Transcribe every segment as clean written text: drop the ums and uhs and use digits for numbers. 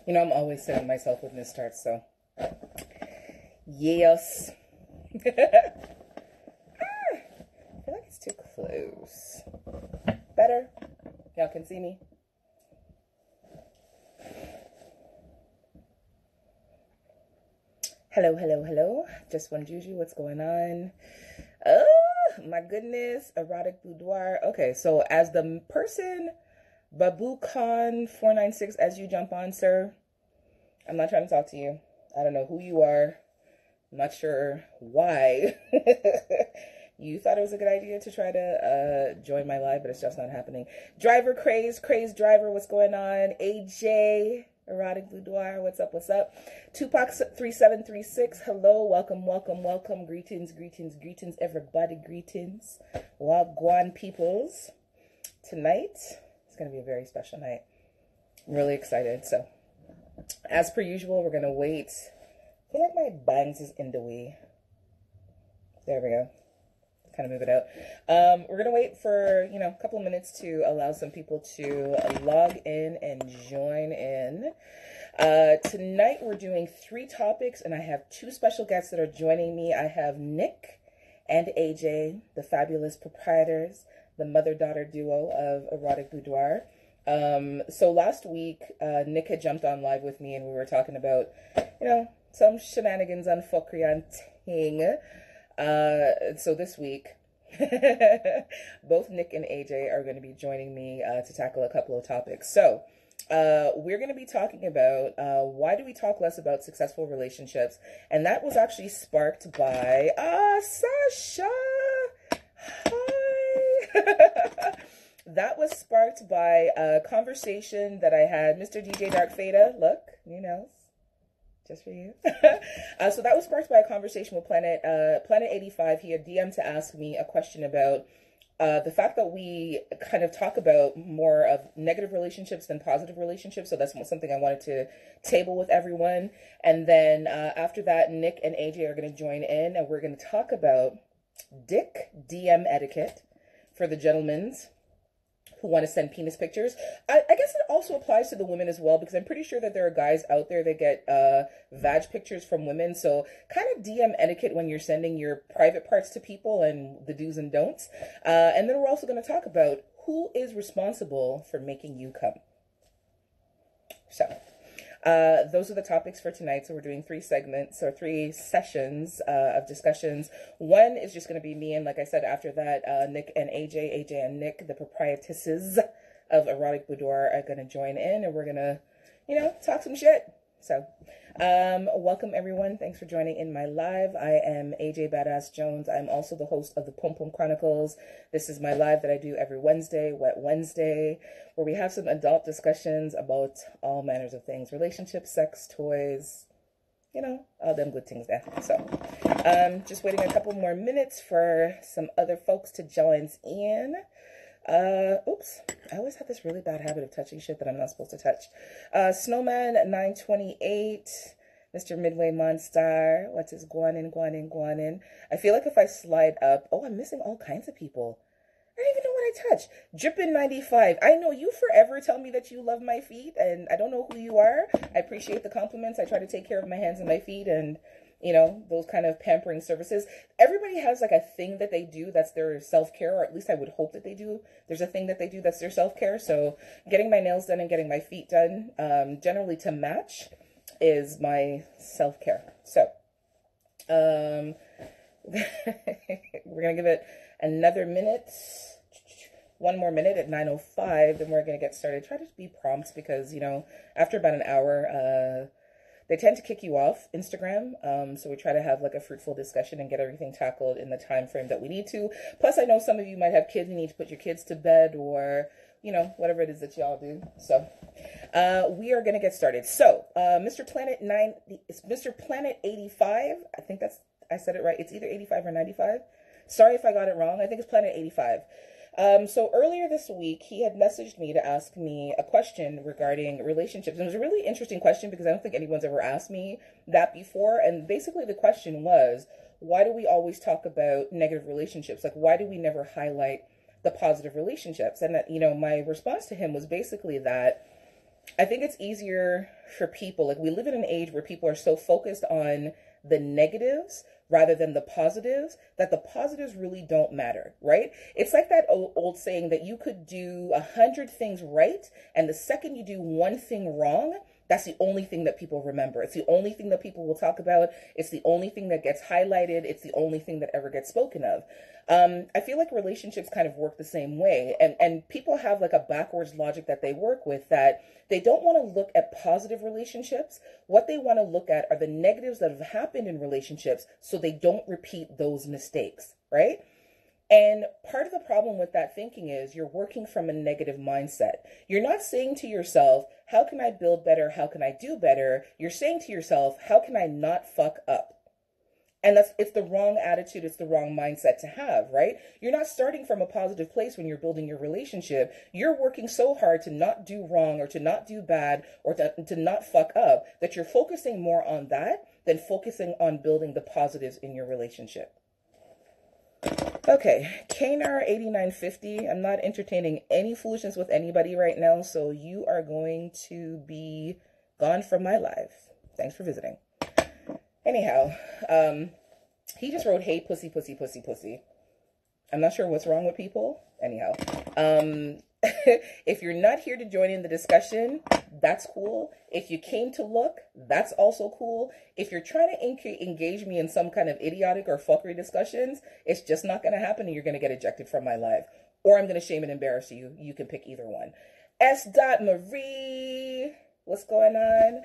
You know, I'm always setting myself with misstarts, so. Yes. I feel like it's too close. Better? Y'all can see me? Hello, hello, hello. Just one Juju, what's going on? Oh, my goodness. Erotic boudoir. Okay, so as the person, Babu Khan 496, as you jump on, sir, I'm not trying to talk to you. I don't know who you are. I'm not sure why you thought it was a good idea to try to join my live, but it's just not happening. Driver Craze Driver, what's going on? AJ, Erotic Boudoir, what's up, what's up? Tupac 3736, hello, welcome, welcome, welcome. Greetings, greetings, greetings, everybody, greetings. Wagwan peoples. Tonight, it's going to be a very special night. I'm really excited. So, as per usual, we're going to wait. I feel like my bangs is in the way. There we go. Kind of move it out. We're going to wait for, a couple of minutes to allow some people to log in and join in. Tonight we're doing 3 topics, and I have 2 special guests that are joining me. I have Nick and AJ, the fabulous proprietors, the mother-daughter duo of Erotic Boudoir. So last week, Nick had jumped on live with me, and we were talking about, some shenanigans on fuckery and ting. So this week, both Nick and AJ are going to be joining me to tackle a couple of topics. So we're going to be talking about why do we talk less about successful relationships, and that was actually sparked by Sasha. Hi. That was sparked by a conversation that I had. Mr. DJ Dark Fada, look, new nails. Just for you. So that was sparked by a conversation with Planet 85. He had DM'd to ask me a question about the fact that we kind of talk about more of negative relationships than positive relationships. So that's something I wanted to table with everyone. And then after that, Nick and AJ are going to join in, and we're going to talk about dick DM etiquette for the gentlemen's who want to send penis pictures. I guess it also applies to the women as well, because I'm pretty sure that there are guys out there that get vag pictures from women. So kind of DM etiquette when you're sending your private parts to people and the do's and don'ts. And then we're also going to talk about who is responsible for making you come. So those are the topics for tonight. So we're doing 3 segments or 3 sessions of discussions. One is just going to be me, and like I said, after that, Nick and AJ and Nick, the proprietesses of Erotic Boudoir, are going to join in, and we're going to, talk some shit. So, welcome everyone. Thanks for joining in my live. I am AJ Badass Jones. I'm also the host of the Pum Pum Chronicles. This is my live that I do every Wednesday, Wet Wednesday, where we have some adult discussions about all manners of things, relationships, sex, toys, all them good things there. So, just waiting a couple more minutes for some other folks to join in. Oops, I always have this really bad habit of touching shit that I'm not supposed to touch. Snowman 928, Mr. Midway Monstar, what's his Guanin? I feel like if I slide up, I'm missing all kinds of people. I don't even know what I touch. Drippin 95, I know you forever tell me that you love my feet, and I don't know who you are. I appreciate the compliments. I try to take care of my hands and my feet, and those kind of pampering services. Everybody has like a thing that they do that's their self-care, or at least I would hope that they do. There's a thing that they do that's their self-care. So getting my nails done and getting my feet done, generally to match, is my self-care. So we're going to give it another minute. One more minute at 9:05, then we're going to get started. Try to be prompt because, after about an hour, they tend to kick you off Instagram, so we try to have like a fruitful discussion and get everything tackled in the time frame that we need to. Plus, I know some of you might have kids and need to put your kids to bed, or whatever it is that y'all do. So we are going to get started. So Mr. Planet 85. I think I said it right. It's either 85 or 95. Sorry if I got it wrong. I think it's Planet 85. So earlier this week, he had messaged me to ask me a question regarding relationships. And it was a really interesting question because I don't think anyone's ever asked me that before. And basically the question was, why do we always talk about negative relationships? Like, why do we never highlight the positive relationships? And, my response to him was basically that I think it's easier for people, like we live in an age where people are so focused on the negatives rather than the positives, that the positives really don't matter, right? It's like that old saying that you could do 100 things right, and the second you do one thing wrong, that's the only thing that people remember. It's the only thing that people will talk about. It's the only thing that gets highlighted. It's the only thing that ever gets spoken of. I feel like relationships kind of work the same way. And people have like a backwards logic that they work with, that they don't want to look at positive relationships. What they want to look at are the negatives that have happened in relationships so they don't repeat those mistakes, right? And part of the problem with that thinking is you're working from a negative mindset. You're not saying to yourself, how can I build better? How can I do better? You're saying to yourself, how can I not fuck up? And it's the wrong attitude. It's the wrong mindset to have, right? You're not starting from a positive place when you're building your relationship. You're working so hard to not do wrong or to not do bad or to not fuck up that you're focusing more on that than focusing on building the positives in your relationship. Okay, KNAR 8950. I'm not entertaining any foolishness with anybody right now, so you are going to be gone from my life. Thanks for visiting. Anyhow, he just wrote, hey, pussy, pussy, pussy, pussy. I'm not sure what's wrong with people. Anyhow, if you're not here to join in the discussion, that's cool. If you came to look, that's also cool. If you're trying to engage me in some kind of idiotic or fuckery discussions, it's just not going to happen and you're going to get ejected from my live. Or I'm going to shame and embarrass you. You can pick either one. S. Marie, what's going on?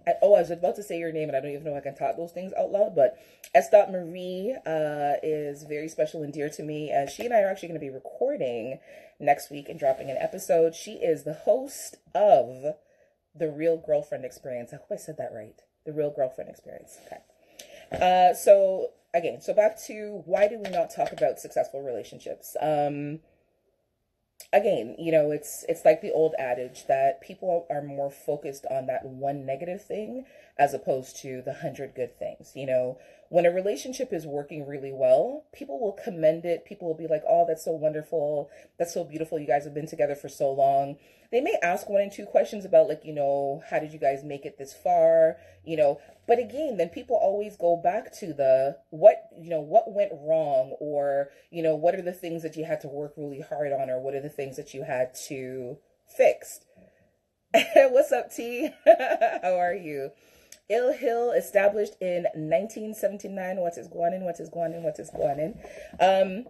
I was about to say your name and I don't even know if I can talk those things out loud, but S. Marie is very special and dear to me. She and I are actually going to be recording next week and dropping an episode. She is the host of The Real Girlfriend Experience. I hope I said that right. The Real Girlfriend Experience. Okay. So back to why do we not talk about successful relationships? Again, you know, it's like the old adage that people are more focused on that one negative thing as opposed to the 100 good things. You know, when a relationship is working really well, people will commend it. People will be like, oh, that's so wonderful. That's so beautiful. You guys have been together for so long. They may ask 1 and 2 questions about, like, you know, how did you guys make it this far? You know, but again, then people always go back to the what went wrong, or, you know, what are the things that you had to work really hard on, or what are the things that you had to fix? What's up, T? How are you? Ill Hill, established in 1979. What is going on?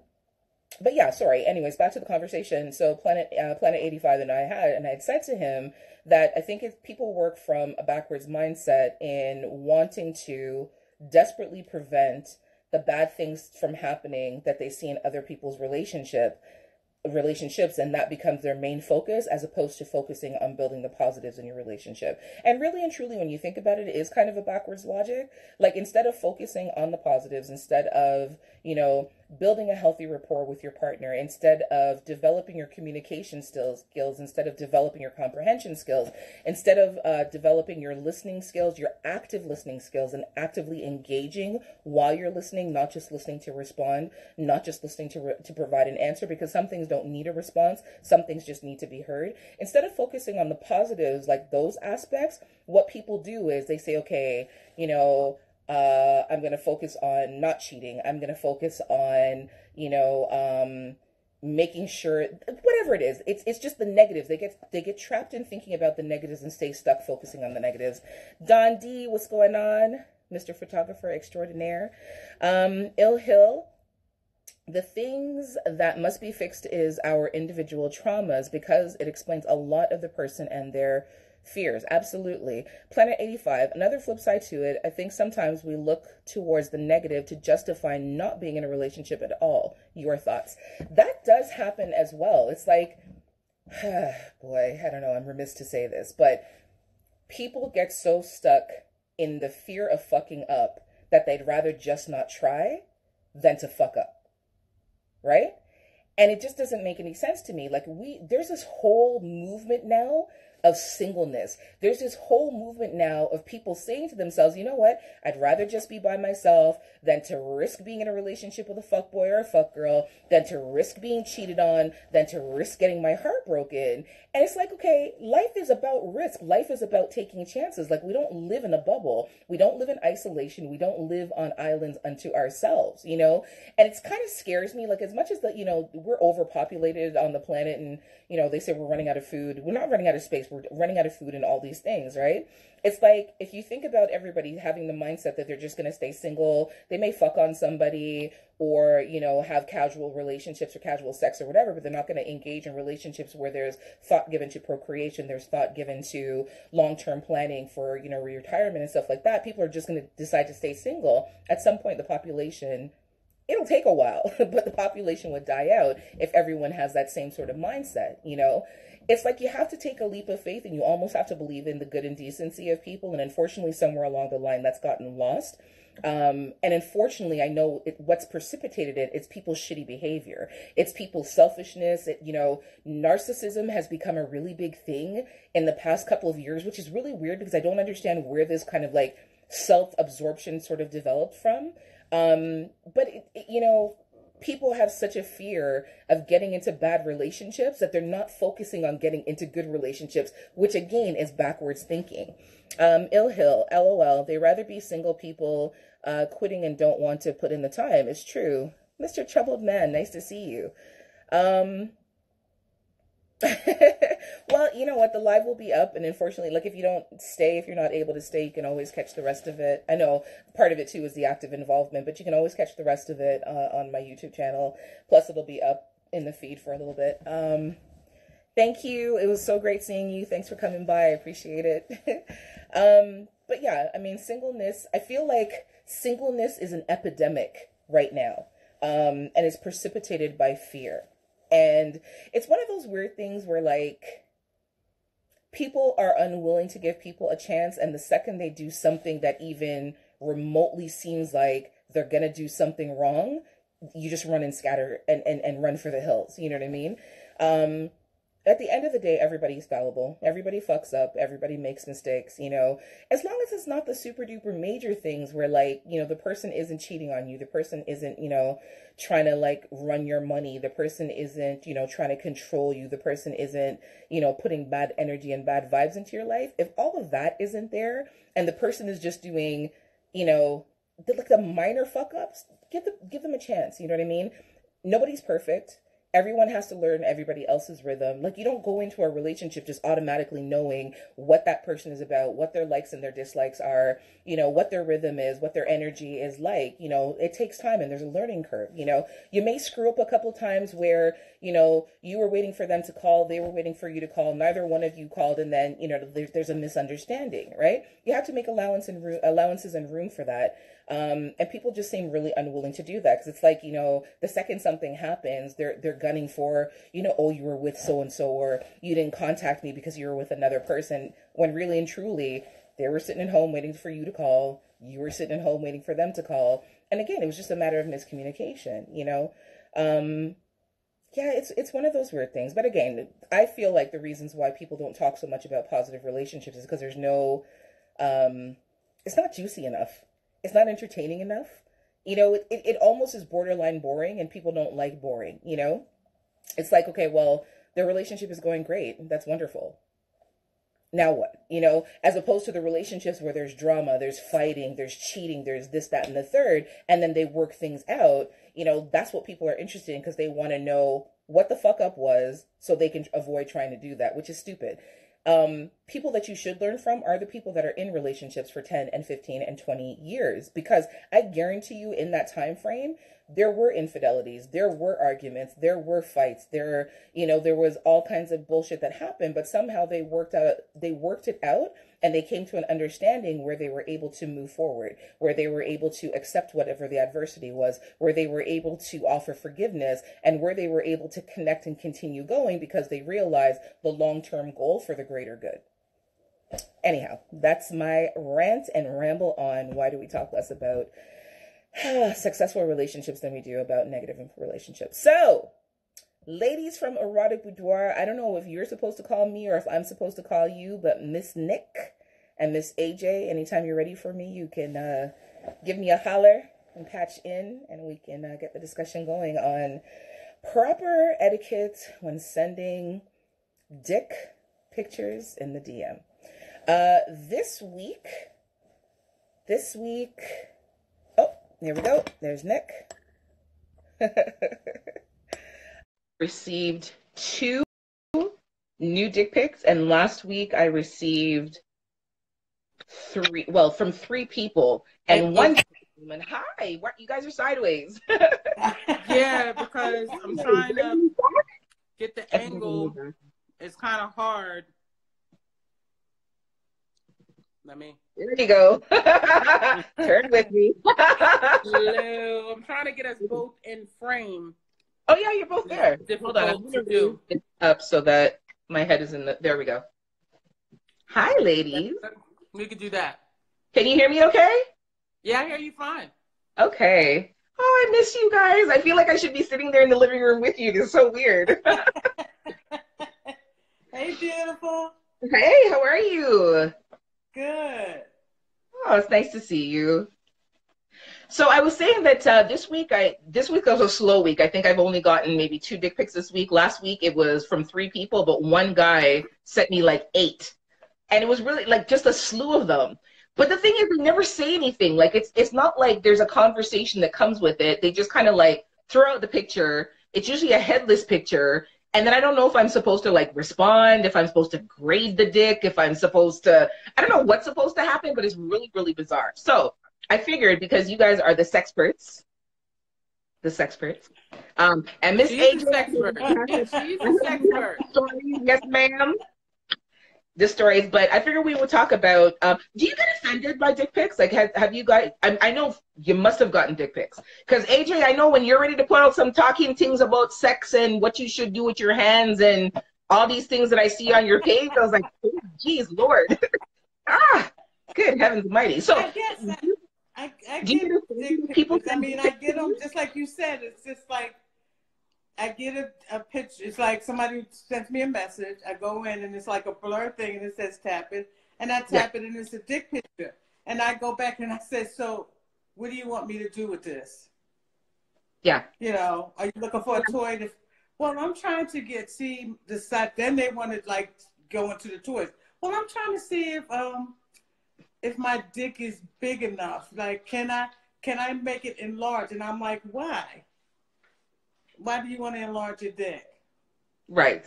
But yeah, sorry. Anyways, back to the conversation. So Planet 85 and I had said to him that I think if people work from a backwards mindset in wanting to desperately prevent the bad things from happening that they see in other people's relationships, and that becomes their main focus as opposed to focusing on building the positives in your relationship. And really and truly, when you think about it, it is kind of a backwards logic. Like, instead of focusing on the positives, instead of, you know, building a healthy rapport with your partner, instead of developing your communication skills, instead of developing your comprehension skills, instead of developing your listening skills, your active listening skills, and actively engaging while you're listening, not just listening to respond, not just listening to provide an answer, because some things don't need a response, some things just need to be heard. Instead of focusing on the positives, like those aspects, what people do is they say, okay, you know, I'm going to focus on not cheating. I'm going to focus on, you know, making sure, whatever it is, it's just the negatives. They get trapped in thinking about the negatives and stay stuck focusing on the negatives. Don D, what's going on? Mr. Photographer Extraordinaire. Ill Hill, the things that must be fixed is our individual traumas, because it explains a lot of the person and their fears. Absolutely. Planet 85, another flip side to it, I think sometimes we look towards the negative to justify not being in a relationship at all. Your thoughts? That does happen as well. It's like, boy, I don't know, I'm remiss to say this, but people get so stuck in the fear of fucking up that they'd rather just not try than to fuck up. Right? And it just doesn't make any sense to me. Like, there's this whole movement now of singleness. There's this whole movement now of people saying to themselves, you know what? I'd rather just be by myself than to risk being in a relationship with a fuckboy or a fuckgirl, than to risk being cheated on, than to risk getting my heart broken. And it's like, okay, life is about risk. Life is about taking chances. Like, we don't live in a bubble. We don't live in isolation. We don't live on islands unto ourselves, you know? And it's kind of scares me, like, as much as that, you know, we're overpopulated on the planet, and, you know, they say we're running out of food. We're not running out of space. We're running out of food and all these things, right? It's like, if you think about everybody having the mindset that they're just going to stay single, they may fuck on somebody, or, you know, have casual relationships or casual sex or whatever, but they're not going to engage in relationships where there's thought given to procreation, there's thought given to long-term planning for, you know, retirement and stuff like that. People are just going to decide to stay single. At some point, the population, it'll take a while, but the population would die out if everyone has that same sort of mindset, you know? It's like you have to take a leap of faith, and you almost have to believe in the good and decency of people. And unfortunately, somewhere along the line, that's gotten lost. And unfortunately, I know what's precipitated it. It's people's shitty behavior. It's people's selfishness. You know, narcissism has become a really big thing in the past couple of years, which is really weird because I don't understand where this kind of like self-absorption sort of developed from. But you know, people have such a fear of getting into bad relationships that they're not focusing on getting into good relationships, which again is backwards thinking. Ill Hill, LOL, they rather be single people quitting and don't want to put in the time. It's true. Mr. Troubled Man, nice to see you. Well, you know what? The live will be up, and unfortunately, like, if you don't stay, if you're not able to stay, you can always catch the rest of it. I know part of it too is the active involvement, but you can always catch the rest of it on my YouTube channel. Plus, it'll be up in the feed for a little bit. Thank you. It was so great seeing you. Thanks for coming by. I appreciate it. But yeah, I mean, singleness, I feel like singleness is an epidemic right now, and it's precipitated by fear. And it's one of those weird things where, like, people are unwilling to give people a chance, and the second they do something that even remotely seems like they're gonna do something wrong, you just run and scatter and run for the hills. You know what I mean? At the end of the day, everybody's fallible. Everybody fucks up. Everybody makes mistakes, you know, as long as it's not the super duper major things where, like, you know, the person isn't cheating on you. The person isn't, you know, trying to like run your money. The person isn't, you know, trying to control you. The person isn't, you know, putting bad energy and bad vibes into your life. If all of that isn't there and the person is just doing, you know, the minor fuck ups, give them a chance. You know what I mean? Nobody's perfect. Everyone has to learn everybody else's rhythm. Like, you don't go into a relationship just automatically knowing what that person is about, what their likes and their dislikes are, you know, what their rhythm is, what their energy is like. You know, it takes time and there's a learning curve. You know, you may screw up a couple times where, you know, you were waiting for them to call, they were waiting for you to call, neither one of you called, and then, you know, there's a misunderstanding, right? You have to make allowances and room for that. And people just seem really unwilling to do that, because it's like, you know, the second something happens, they're gunning for, you know, oh, you were with so-and-so, or you didn't contact me because you were with another person, when really and truly, they were sitting at home waiting for you to call, you were sitting at home waiting for them to call, and again, it was just a matter of miscommunication, you know? Yeah, it's one of those weird things, but again, I feel like the reasons why people don't talk so much about positive relationships is because there's no, it's not juicy enough. It's not entertaining enough. You know, it almost is borderline boring, and people don't like boring, you know? It's like, okay, well, their relationship is going great. That's wonderful. Now what? You know, as opposed to the relationships where there's drama, there's fighting, there's cheating, there's this, that, and the third, and then they work things out. You know, that's what people are interested in, because they want to know what the fuck up was so they can avoid trying to do that, which is stupid. People that you should learn from are the people that are in relationships for 10 and 15 and 20 years, because I guarantee you in that time frame, there were infidelities, there were arguments, there were fights, there was all kinds of bullshit that happened, but somehow they worked it out, and they came to an understanding where they were able to move forward, where they were able to accept whatever the adversity was, where they were able to offer forgiveness, and where they were able to connect and continue going because they realized the long-term goal for the greater good. Anyhow, that's my rant and ramble on why do we talk less about successful relationships than we do about negative relationships. So ladies from Erotic Boudoir, I don't know if you're supposed to call me or if I'm supposed to call you, but Miss Nick and Miss AJ, anytime you're ready for me, you can give me a holler and patch in, and we can get the discussion going on proper etiquette when sending dick pictures in the DM. This week, oh, here we go. There's Nick. Received 2 new dick pics, and last week I received 3, well, from 3 people, and one woman. Hi, what, you guys are sideways. Yeah, because I'm trying to get the angle. It's kind of hard. Let me. There you go. Turn with me. Hello. I'm trying to get us both in frame. Oh yeah, you're both there. Difficult Hold on, I'm to gonna do. it up so that my head is in the. There we go. Hi, ladies. We could do that. Can you hear me? Okay. Yeah, I hear you fine. Okay. Oh, I miss you guys. I feel like I should be sitting there in the living room with you. It's so weird. Hey, beautiful. Hey, how are you? Good. Oh, it's nice to see you. So I was saying that this week was a slow week. I think I've only gotten maybe 2 dick pics this week. Last week it was from 3 people, but one guy sent me like 8, and it was really like just a slew of them. But the thing is, they never say anything. Like it's not like there's a conversation that comes with it. They just kind of like throw out the picture. It's usually a headless picture. And then I don't know if I'm supposed to like respond, if I'm supposed to grade the dick, if I'm supposed to, I don't know what's supposed to happen, but it's really, really bizarre. So I figured, because you guys are the sexperts, and Miss She's AJ, a sexpert. She's a sexpert. yes, ma'am. The stories, but I figured we would talk about, do you get offended by dick pics? Like, have you guys, I know you must have gotten dick pics. Because AJ, I know when you're ready to put out some talking things about sex and what you should do with your hands and all these things that I see on your page, I was like, oh, geez, Lord. Good heavens almighty. So, I guess I get dick people pics. I mean, I get them just like you said. It's just like, I get a picture. It's like somebody sends me a message. I go in and it's like a blur thing and it says tap it. And I tap it and it's a dick picture. And I go back and I say, so what do you want me to do with this? Yeah. You know, are you looking for a toy? Well, I'm trying to see the site. Then they want to like go into the toys. Well, I'm trying to see if my dick is big enough. Like, can I make it enlarged? And I'm like, why? Why do you want to enlarge your dick? Right.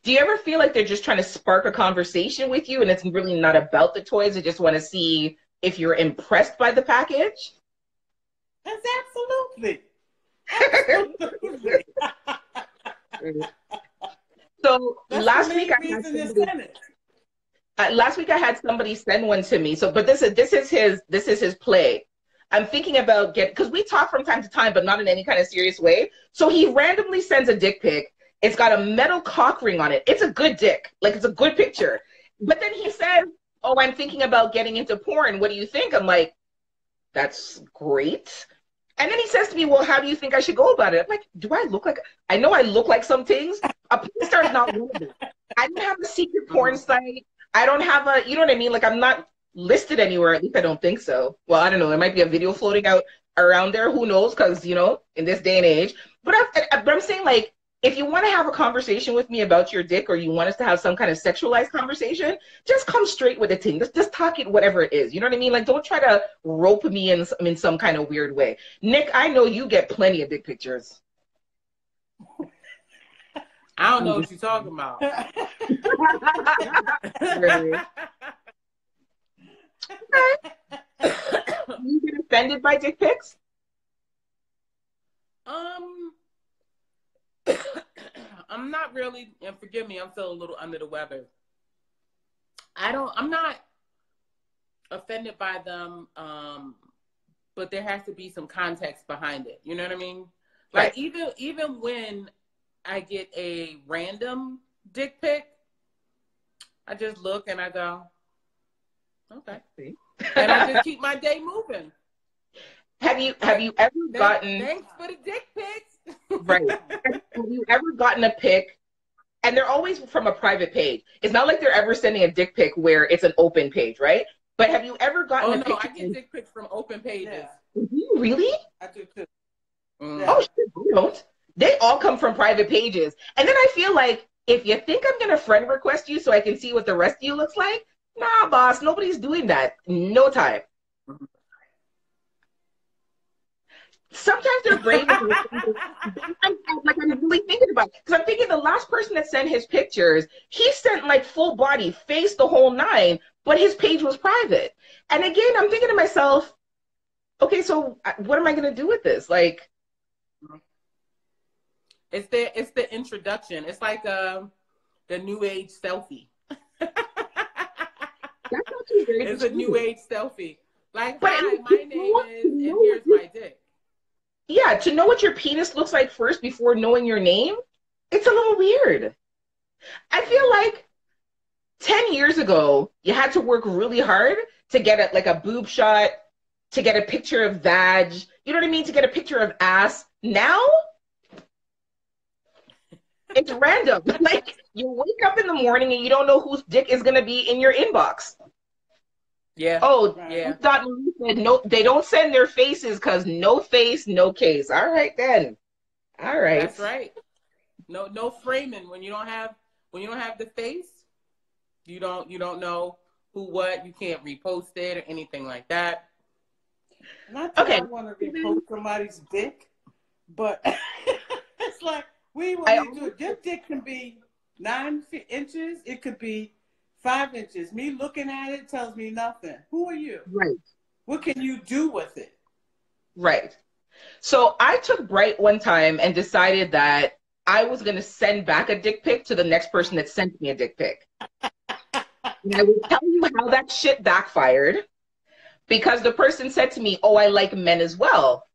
Do you ever feel like they're just trying to spark a conversation with you and it's really not about the toys? They just want to see if you're impressed by the package? That's absolutely. Absolutely. So That's last week I had somebody send one to me. So, but this is his play. I'm thinking about because we talk from time to time, but not in any kind of serious way. So he randomly sends a dick pic. It's got a metal cock ring on it. It's a good dick. Like, it's a good picture. But then he says, oh, I'm thinking about getting into porn. What do you think? I'm like, that's great. And then he says to me, well, how do you think I should go about it? I'm like, do I look like, I know I look like some things. A porn star is not one of them. I don't have a secret porn site. I don't have a, you know what I mean? Like, I'm not listed anywhere. At least I don't think so. Well, I don't know. There might be a video floating out around there. Who knows? Because, you know, in this day and age. But I'm saying, like, if you want to have a conversation with me about your dick, or you want us to have some kind of sexualized conversation, just come straight with the thing. Just talk it, whatever it is. You know what I mean? Like, don't try to rope me in some kind of weird way. Nick, I know you get plenty of dick pictures. I don't know what you're talking about. Really? You get offended by dick pics? I'm not really, and forgive me, I'm still a little under the weather. I'm not offended by them, but there has to be some context behind it. You know what I mean? Like, right. even when I get a random dick pic, I just look and I go, okay. And I just keep my day moving. Have you ever gotten... Thanks for the dick pics. Right. Have you ever gotten a pic? And they're always from a private page. It's not like they're ever sending a dick pic where it's an open page, right? But have you ever gotten Oh a no, picture? I get dick pics from open pages. Yeah. Really? I do too. Oh, shit, I don't. They all come from private pages. And then I feel like if you think I'm going to friend request you so I can see what the rest of you looks like, nah, boss, nobody's doing that. No time. Sometimes they're brave. Like I'm really thinking about it. Because I'm thinking the last person that sent his pictures, he sent like full body, face, the whole nine, but his page was private. And again, I'm thinking to myself, okay, so what am I going to do with this? Like, it's the introduction. It's like the new age selfie. that's actually very It's a new age selfie. Like, but hi, my name is, and here's my dick. Yeah, to know what your penis looks like first before knowing your name, it's a little weird. I feel like 10 years ago, you had to work really hard to get like a boob shot, to get a picture of vag, you know what I mean? To get a picture of ass. Now, it's random. Like, you wake up in the morning and you don't know whose dick is going to be in your inbox. Yeah. Oh, yeah. Said no, they don't send their faces because no face, no case. All right then. All right. That's right. No framing when you don't have the face. You don't know who, what. You can't repost it or anything like that. Not that I want to repost somebody's dick, but it's like we want to do it. Your dick can be 9 inches. It could be 5 inches. Me looking at it tells me nothing. Who are you? Right. What can you do with it? Right. So I took Bright one time and decided that I was going to send back a dick pic to the next person that sent me a dick pic. And I will tell you how that shit backfired, because the person said to me, oh, I like men as well.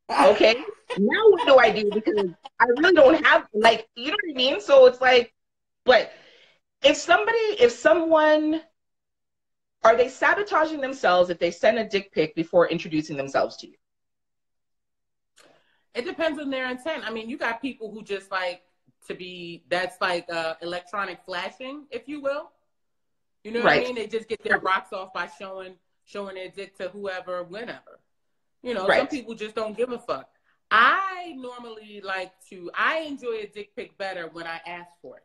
Okay. Now what do I do? Because I really don't have, like, you know what I mean? So it's like, but if someone, are they sabotaging themselves if they send a dick pic before introducing themselves to you? It depends on their intent. I mean, you got people who just like to be, that's like electronic flashing, if you will. You know what I mean? They just get their rocks off by showing their dick to whoever, whenever. You know, some people just don't give a fuck. I normally I enjoy a dick pic better when I ask for it.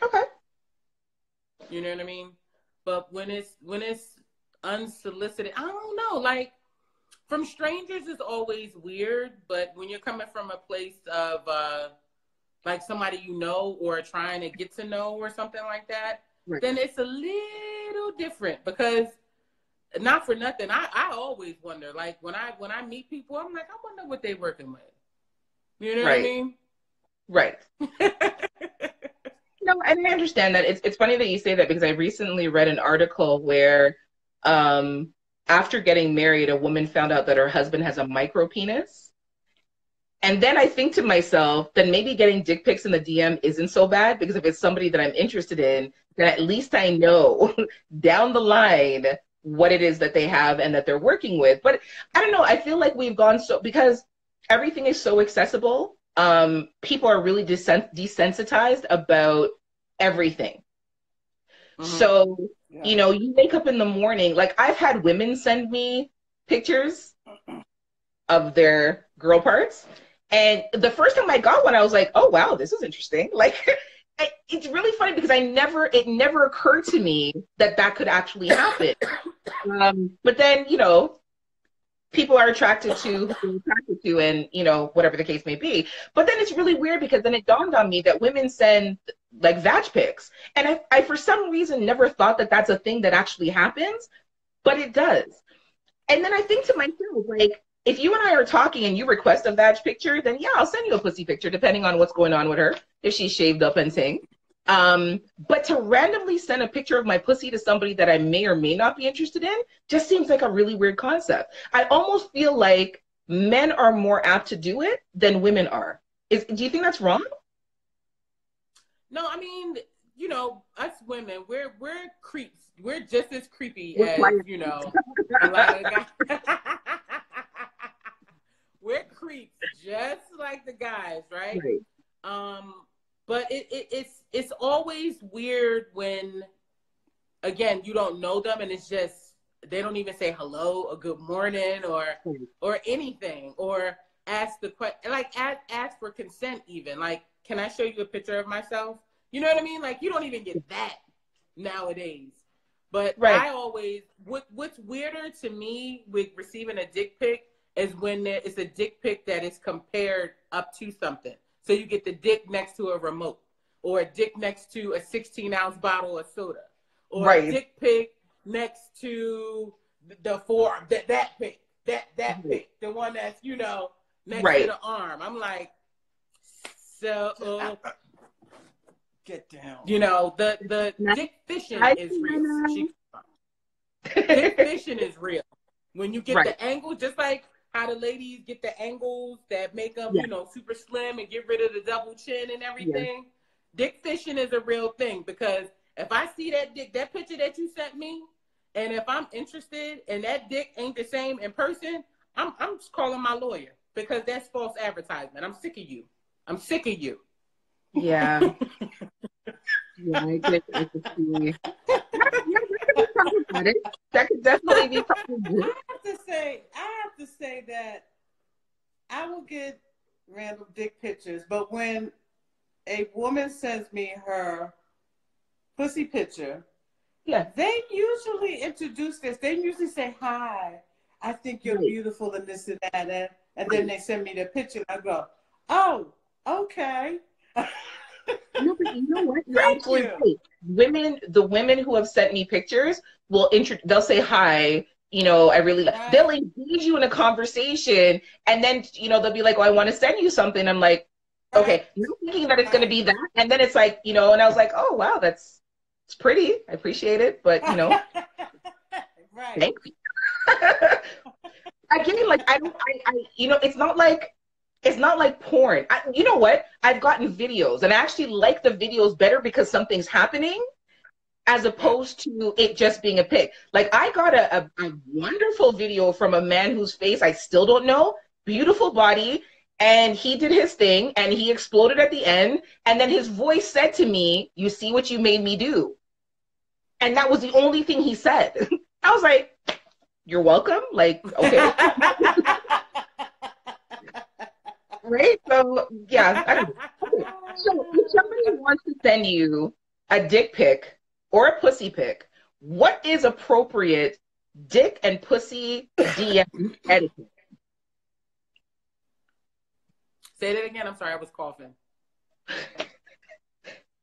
Okay. You know what I mean? But when it's unsolicited, I don't know. Like, from strangers is always weird, but when you're coming from a place of like somebody you know or trying to get to know or something like that, then it's a little different. Because not for nothing, I always wonder, like when I meet people, I'm like, I wonder what they're working with. You know what I mean? Right. No, and I understand that. It's funny that you say that, because I recently read an article where after getting married, a woman found out that her husband has a micro penis. And then I think to myself, then maybe getting dick pics in the DM isn't so bad, because if it's somebody that I'm interested in, then at least I know down the line what it is that they have and that they're working with. But I don't know, I feel like we've gone because everything is so accessible. People are really desensitized about everything. So, you know, you wake up in the morning, like I've had women send me pictures of their girl parts. And the first time I got one, I was like, oh, wow, this is interesting. Like, it's really funny because it never occurred to me that could actually happen. But then, you know, people are attracted to who they're attracted to, and, you know, whatever the case may be. But then it's really weird, because then it dawned on me that women send like vag pics. And I for some reason never thought that that's a thing that actually happens, but it does. And then I think to myself, like, if you and I are talking and you request a vag picture, then yeah, I'll send you a pussy picture, depending on what's going on with her, if she's shaved up and ting. But to randomly send a picture of my pussy to somebody that I may or may not be interested in just seems like a really weird concept. I almost feel like men are more apt to do it than women are. Do you think that's wrong? No, I mean, you know, us women, we're creeps. We're just as creepy as, you know, a lot of guys. We're creeps, just like the guys, right? Right. But it's always weird when, again, you don't know them, and it's just they don't even say hello or good morning or anything, or ask the question, like ask for consent even. Like, can I show you a picture of myself? You know what I mean? Like, you don't even get that nowadays. But Right. I always, what's weirder to me with receiving a dick pic is when it's a dick pic that is compared up to something. So you get the dick next to a remote, or a dick next to a 16-ounce bottle of soda, or a dick pic next to the forearm, that pic, that pic, the one that's, you know, next to the arm. I'm like, so get down. You know, the dick fishing is real. Dick fishing is real. When you get the angle, just like how the ladies get the angles that make them, you know, super slim and get rid of the double chin and everything. Dick fishing is a real thing, because if I see that dick, that picture that you sent me, and if I'm interested and that dick ain't the same in person, I'm just calling my lawyer, because that's false advertisement. I'm sick of you. I'm sick of you. Yeah. Yeah, I could see. That could definitely be something. I have to say that I will get random dick pictures, but when a woman sends me her pussy picture, they usually introduce this. They usually say, "Hi, I think you're beautiful," and this and that, and then they send me the picture, and I go, "Oh, okay." No, but you know what? You're absolutely right. The women who have sent me pictures they'll say hi. You know, I really they'll engage you in a conversation, and then, you know, they'll be like, "Oh, I want to send you something." I'm like, okay, not thinking that it's going to be that, and then it's like, you know, and I was like, "Oh, wow, it's pretty. I appreciate it, but, you know, thanks." Again, like I you know, it's not like porn. You know what? I've gotten videos, and I actually like the videos better because something's happening, as opposed to it just being a pic. Like, I got a wonderful video from a man whose face I still don't know, beautiful body, and he did his thing, and he exploded at the end, and then his voice said to me, "You see what you made me do?" And that was the only thing he said. I was like, "You're welcome." Like, okay. Right? So, yeah. I don't know. Okay. So, if somebody wants to send you a dick pic or a pussy pic, what is appropriate dick and pussy DM etiquette? Say that again. I'm sorry, I was coughing.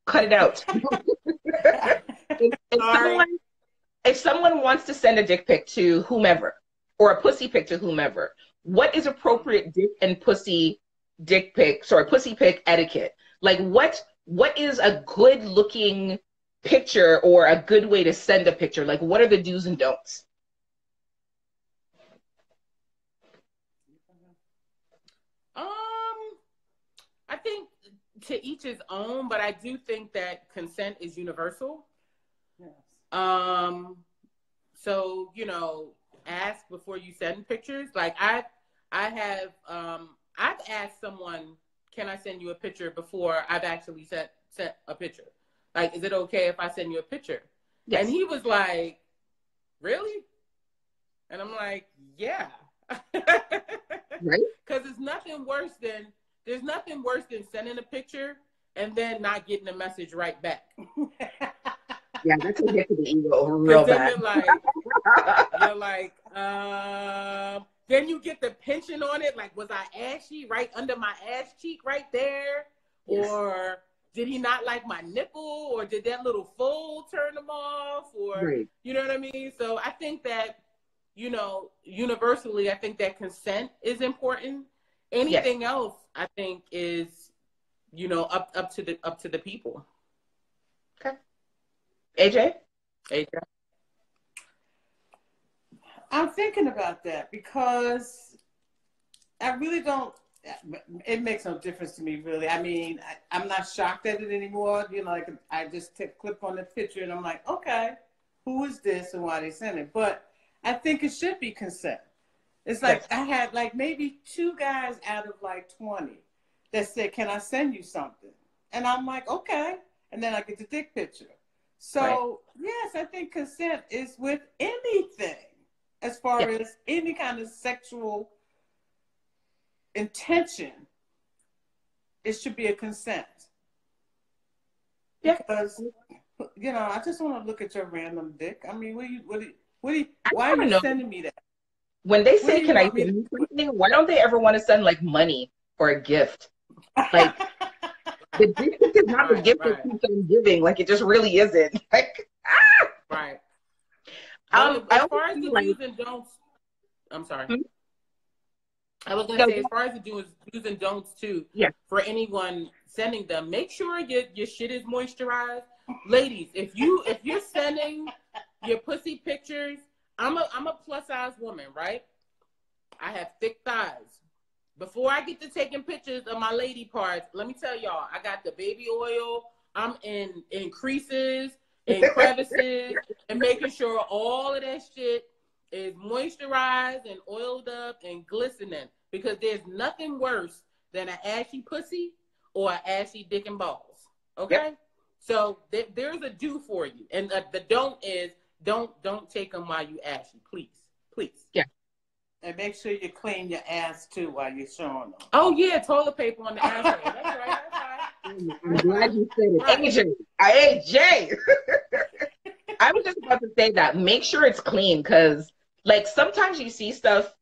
Cut it out. If someone wants to send a dick pic to whomever, or a pussy pic to whomever, what is appropriate pussy pic etiquette? Like, what is a good looking picture, or a good way to send a picture? Like, what are the do's and don'ts? I think to each his own, but I do think that consent is universal. Yes. So, you know, ask before you send pictures. Like, I've asked someone, "Can I send you a picture?" before I've actually sent a picture. Like, "Is it okay if I send you a picture?" Yes. And he was like, "Really?" And I'm like, "Yeah." Right? Because there's nothing worse than sending a picture and then not getting a message right back. Yeah, that's a hit to the ego real bad. You're like, then you get the pinching on it. Like, was I ashy right under my ass cheek right there? Yes. Or did he not like my nipple? Or did that little fold turn him off? Or, you know what I mean? So I think that, you know, universally, I think that consent is important. Anything else, I think, is, you know, up to the people. Okay. AJ? I'm thinking about that, because I really don't, it makes no difference to me, really. I mean, I'm not shocked at it anymore. You know, like, I just click on the picture and I'm like, okay, who is this and why they send it? But I think it should be consent. It's like I had like maybe 2 guys out of like 20 that said, "Can I send you something?" And I'm like, "Okay." And then I get the dick picture. So yes, I think consent is with anything, as far as any kind of sexual intention. It should be a consent. Because I just want to look at your random dick. I mean, why are you sending me that? When they say, "Can I send you something?" Why don't they ever want to send like money or a gift? Like the gift is not the gift that keeps on giving. Like it just really isn't. Like right. As far as the do's and don'ts, I'm sorry. I was gonna say, as far as the do's and don'ts too, for anyone sending them, make sure your shit is moisturized. Ladies, if you're sending your pussy pictures, I'm a plus size woman, right? I have thick thighs. Before I get to taking pictures of my lady parts, let me tell y'all, I got the baby oil. I'm in creases and crevices and making sure all of that shit is moisturized and oiled up and glistening, because there's nothing worse than an ashy pussy or an ashy dick and balls. Okay? So there's a do for you. And the don't is don't take them while you ashy, please. Yeah. And make sure you clean your ass too while you're showing them. Oh yeah, toilet paper on the asshole. That's right. I'm glad you said it. Right. AJ. I was just about to say that. Make sure it's clean, because like sometimes you see stuff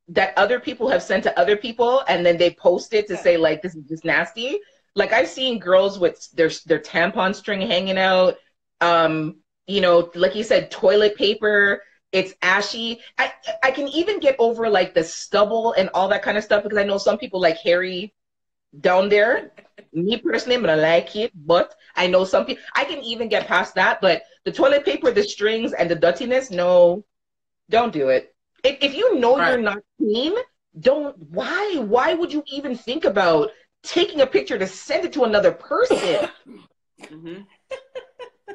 that other people have sent to other people and then they post it to say like, this is just nasty. Like I've seen girls with their tampon string hanging out. Like you said, toilet paper. It's ashy. I can even get over like the stubble and all that kind of stuff, because I know some people like hairy down there. Me personally, I'm gonna like it, but I know some people, I can even get past that. But the toilet paper, the strings, and the dirtiness, no, don't do it. If you know you're not clean, don't. Why would you even think about taking a picture to send it to another person?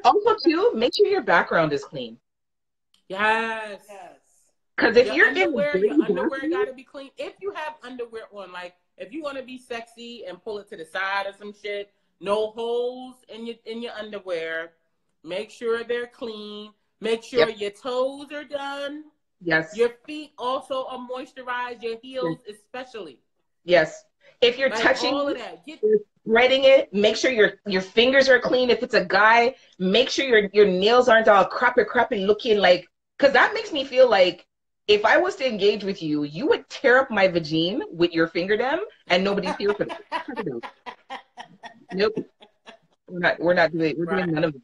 Also, too, make sure your background is clean. Yes. Because if your underwear got to be clean. If you have underwear on, like if you want to be sexy and pull it to the side or some shit, no holes in your underwear. Make sure they're clean. Make sure your toes are done. Yes. Your feet also are moisturized. Your heels especially. Yes. If you're touching all of that, you're spreading it. Make sure your fingers are clean. If it's a guy, make sure your nails aren't all crappy looking, like, because that makes me feel like if I was to engage with you, you would tear up my vagine with your fingerdom and nobody's here for that. Nope. We're not doing none of it.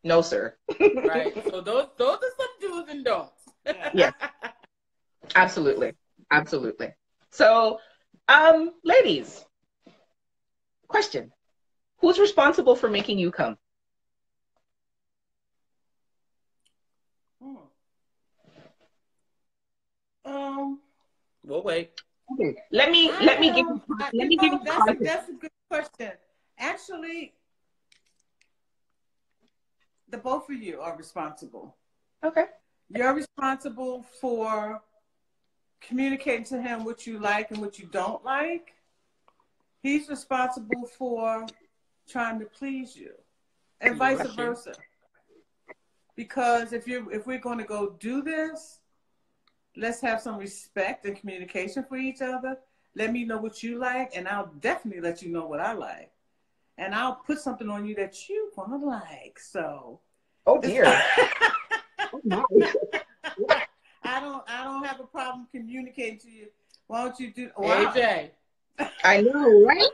No, sir. Right. So those are some do's and don'ts. Yes. Absolutely. So, ladies, question. Who's responsible for making you come? We'll wait. Okay. Let me give you that's a good question. Actually, the both of you are responsible. Okay. You're responsible for communicating to him what you like and what you don't like. He's responsible for trying to please you, and vice versa. Because if we're going to go do this, let's have some respect and communication for each other. Let me know what you like, and I'll definitely let you know what I like. And I'll put something on you that you want to like. So. Oh dear. Oh, no. I don't have a problem communicating to you. Why don't you do? Wow. AJ. I know, right?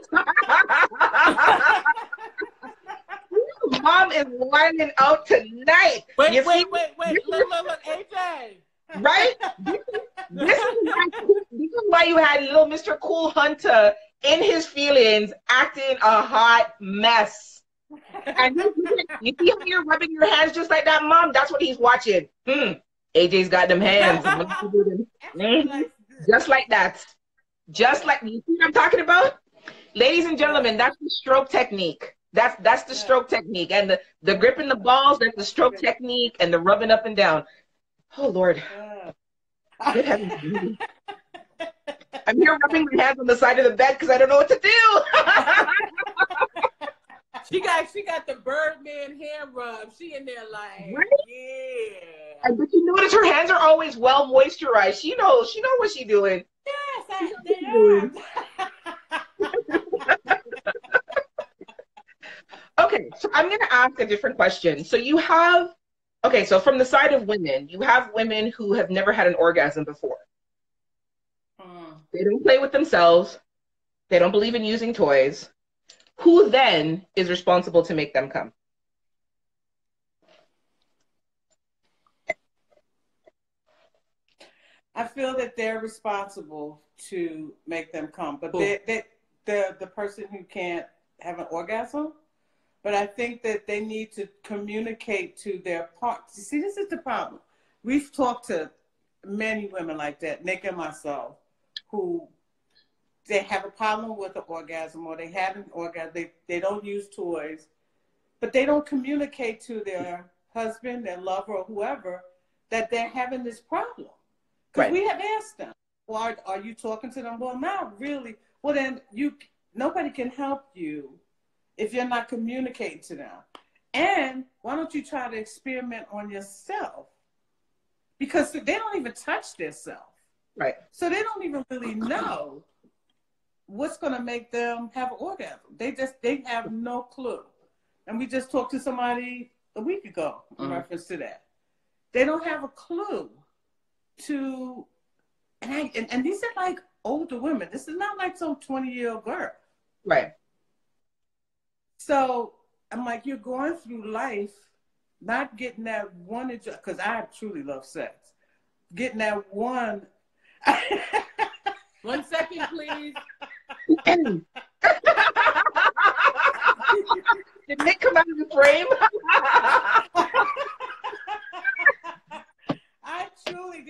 Mom is winding out tonight. Wait. Look, AJ. Right? This is why you had little Mr. Cool Hunter in his feelings, acting a hot mess. And you see how you're rubbing your hands just like that, Mom? That's what he's watching. AJ's got them hands. Just like that. Just like, you see what I'm talking about? Ladies and gentlemen, that's the stroke technique. That's the stroke technique. And the gripping the balls, that's the stroke technique, and the rubbing up and down. Oh, Lord. Good heavens. I'm here rubbing my hands on the side of the bed because I don't know what to do. She got the Birdman hand rub. She in there like, right? Yeah. But you notice her hands are always well moisturized. She knows what she's doing. Yes, they are. Okay, so I'm going to ask a different question. So so from the side of women, you have women who have never had an orgasm before. They don't play with themselves. They don't believe in using toys. Who then is responsible to make them come? I feel that they're responsible to make them come, but they're the person who can't have an orgasm. But I think that they need to communicate to their partner. See, this is the problem. We've talked to many women like that, Nick and myself, who they have a problem with an orgasm or they had an orgasm. They don't use toys, but they don't communicate to their husband, their lover, or whoever that they're having this problem. Because we have asked them, well, are you talking to them? Well, not really. Well, then nobody can help you if you're not communicating to them. And why don't you try to experiment on yourself? Because they don't even touch themselves. Right. So they don't even really know what's going to make them have an orgasm. They have no clue. And we just talked to somebody a week ago in reference to that. They don't have a clue to, and these are like older women. This is not like some 20-year-old girl. Right. So I'm like, you're going through life not getting that one, because I truly love sex. Getting that one. 1 second, please. Did Nick come out of the frame?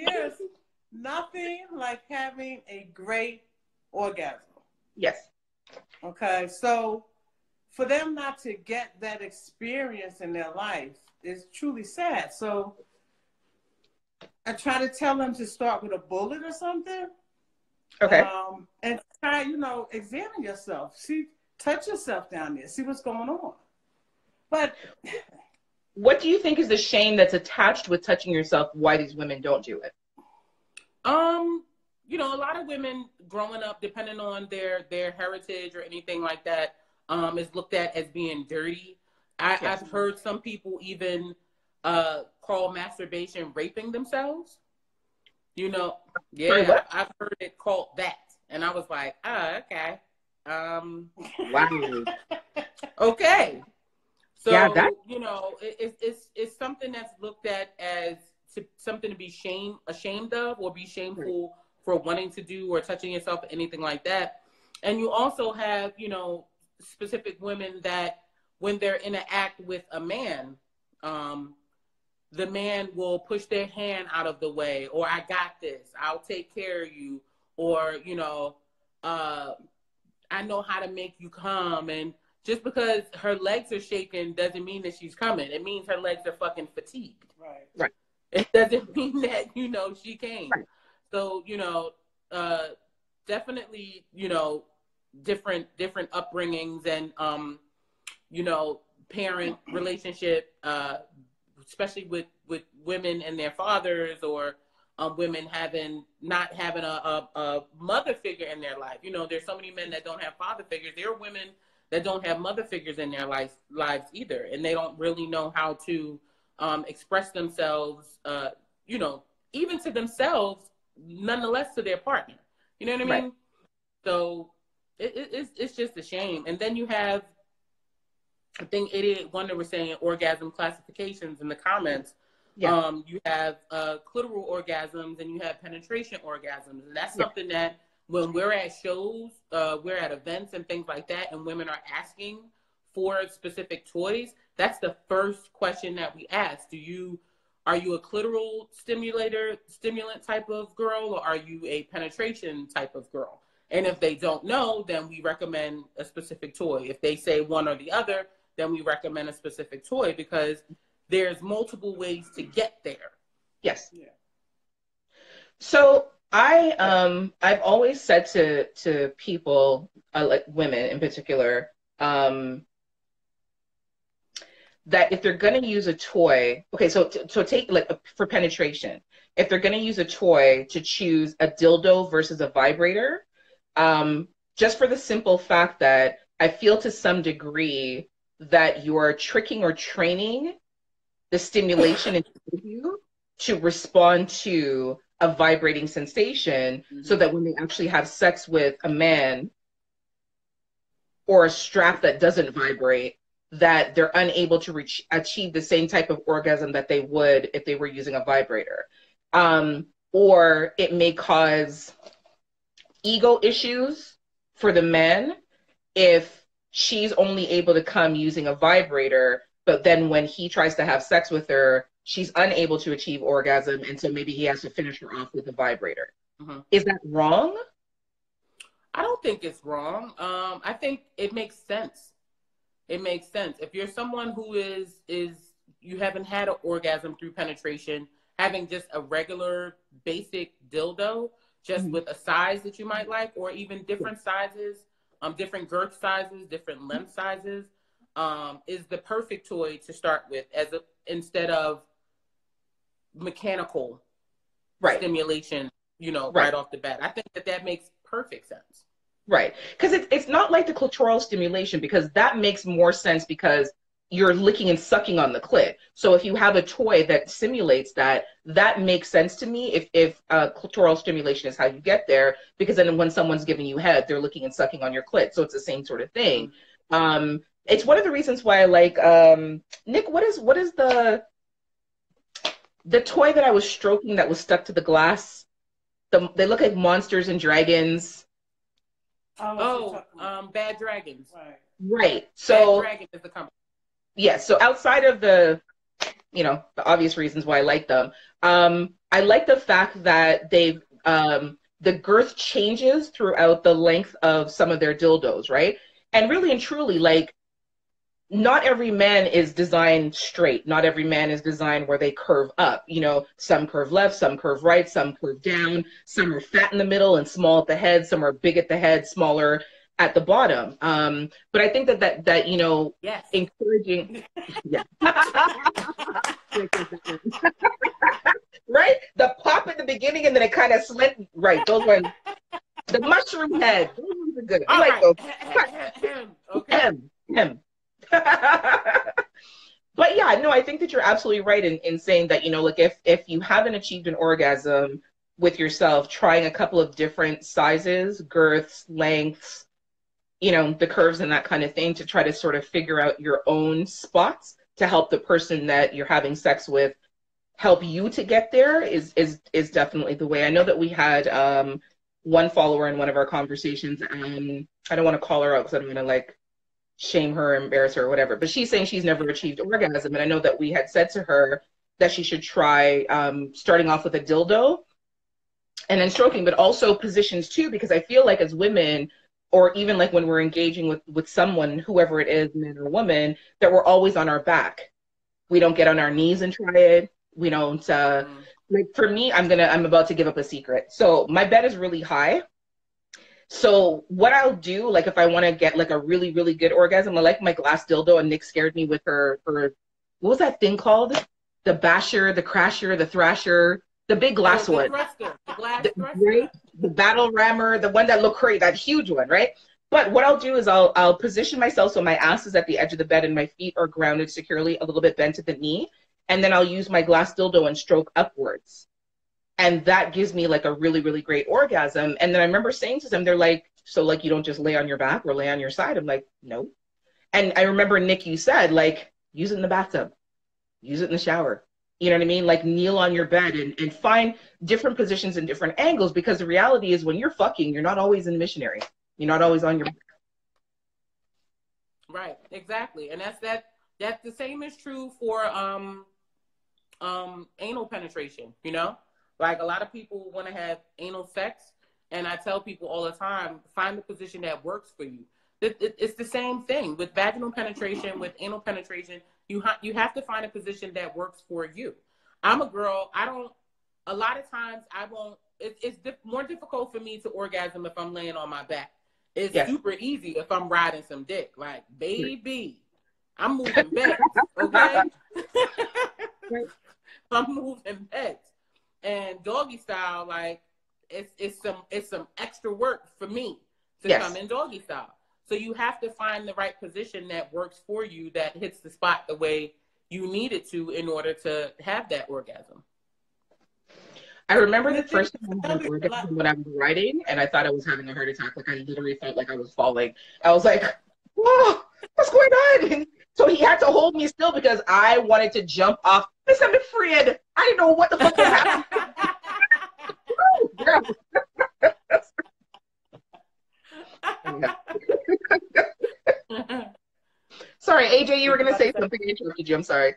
There's nothing like having a great orgasm. Yes. Okay, so for them not to get that experience in their life is truly sad. So I try to tell them to start with a bullet or something. Okay. And try, examine yourself. Touch yourself down there. See what's going on. But what do you think is the shame that's attached with touching yourself? Why these women don't do it? A lot of women growing up, depending on their heritage or anything like that, is looked at as being dirty. I've heard some people even call masturbation raping themselves. I've heard it called that, and I was like, okay, wow, okay. So yeah, it's something that's looked at as something to be ashamed of, or be shameful for wanting to do or touching yourself or anything like that. And you also have, specific women that when they're in an act with a man, the man will push their hand out of the way, or I got this, I'll take care of you, or, I know how to make you come. And just because her legs are shaking doesn't mean that she's coming. It means her legs are fucking fatigued. Right. It doesn't mean that, she came. Right. So, definitely, different upbringings and, parent relationship, especially with women and their fathers, or women not having a mother figure in their life. There's so many men that don't have father figures. There are women that don't have mother figures in their lives either, and they don't really know how to express themselves, even to themselves, nonetheless to their partner. You know what I mean? Right. So it's just a shame. And then you have, I think 88 Wonder was saying orgasm classifications in the comments. Yeah. You have clitoral orgasms and you have penetration orgasms. And that's something that when we're at shows, we're at events and things like that, and women are asking for specific toys, that's the first question that we ask. Are you a clitoral stimulant type of girl, or are you a penetration type of girl? And if they don't know, then we recommend a specific toy. If they say one or the other, then we recommend a specific toy, because there's multiple ways to get there. Yes. Yeah. So I've always said to people, like women in particular, um, that if they're going to use a toy, okay, so take like for penetration, if they're going to use a toy, to choose a dildo versus a vibrator, um, just for the simple fact that I feel to some degree that you're tricking or training the stimulation inside you to respond to a vibrating sensation, so that when they actually have sex with a man or a strap that doesn't vibrate, that they're unable to achieve the same type of orgasm that they would if they were using a vibrator. Or it may cause ego issues for the men if she's only able to come using a vibrator, but then when he tries to have sex with her, she's unable to achieve orgasm, and so maybe he has to finish her off with a vibrator. Is that wrong? I don't think it's wrong. I think it makes sense. It makes sense. If you're someone who is you haven't had an orgasm through penetration, having just a regular basic dildo, just with a size that you might like, or even different sizes, different girth sizes, different length sizes, is the perfect toy to start with instead of mechanical stimulation, right off the bat. I think that makes perfect sense. Right. Because it's not like the clitoral stimulation, because that makes more sense because you're licking and sucking on the clit. So if you have a toy that simulates that, that makes sense to me if clitoral stimulation is how you get there, because then when someone's giving you head, they're licking and sucking on your clit. So it's the same sort of thing. It's one of the reasons why I like, Nick, what is the toy that I was stroking that was stuck to the glass? They look like monsters and dragons. Bad Dragons. Right. So Bad Dragon is the company. Yeah. So outside of the obvious reasons why I like them, I like the fact that they've the girth changes throughout the length of some of their dildos, right? And really and truly, like, not every man is designed straight. Not every man is designed where they curve up. Some curve left, some curve right, some curve down. Some are fat in the middle and small at the head. Some are big at the head, smaller at the bottom. But I think that yes. Encouraging, yeah. Right? The pop at the beginning and then it kind of slid. Right. Those ones. The mushroom head. Those ones are good. I like those. Okay. Him. But yeah, no, I think that you're absolutely right in saying that, like if you haven't achieved an orgasm with yourself, trying a couple of different sizes, girths, lengths, the curves and that kind of thing, to try to sort of figure out your own spots to help the person that you're having sex with help you to get there is definitely the way. I know that we had one follower in one of our conversations, and I don't want to call her out because I'm going to like shame her, embarrass her, or whatever. But she's saying she's never achieved orgasm. And I know that we had said to her that she should try starting off with a dildo and then stroking, but also positions too, because I feel like as women, or even like when we're engaging with someone, whoever it is, man or woman, that we're always on our back. We don't get on our knees and try it. We don't, like for me, I'm about to give up a secret. So my bed is really high. So what I'll do, like if I want to get like a really, really good orgasm, I like my glass dildo, and Nick scared me with her, what was that thing called? The basher, the crasher, the thrasher, the big glass one. Thruster, the glass thruster. Right? The battle rammer, the one that looked crazy, that huge one, right? But what I'll do is I'll position myself so my ass is at the edge of the bed and my feet are grounded securely, a little bit bent at the knee. And then I'll use my glass dildo and stroke upwards. And that gives me like a really, really great orgasm. And then I remember saying to them, they're like, so like you don't just lay on your back or lay on your side? I'm like, no. And I remember, Nick, you said like, use it in the bathtub, use it in the shower. You know what I mean? Like kneel on your bed and find different positions and different angles, because the reality is when you're fucking, you're not always in missionary. You're not always on your back. Right, exactly. And that's the same is true for anal penetration, Like a lot of people want to have anal sex, and I tell people all the time, find the position that works for you. It's the same thing with vaginal penetration, with anal penetration. You have to find a position that works for you. I'm a girl. A lot of times I won't more difficult for me to orgasm if I'm laying on my back. It's Yes. super easy if I'm riding some dick. Like, baby, I'm moving beds, okay? I'm moving beds. And doggy style, like, it's some extra work for me to come in doggy style. So you have to find the right position that works for you, that hits the spot the way you need it to in order to have that orgasm. I remember the first time I had an orgasm when I was writing, and I thought I was having a heart attack. Like, I literally felt like I was falling. I was like, "Whoa, what's going on?" And so he had to hold me still because I wanted to jump off. I'm afraid. I didn't know what the fuck was happening. Sorry, AJ, you were going to say something. I interrupted you. I'm sorry.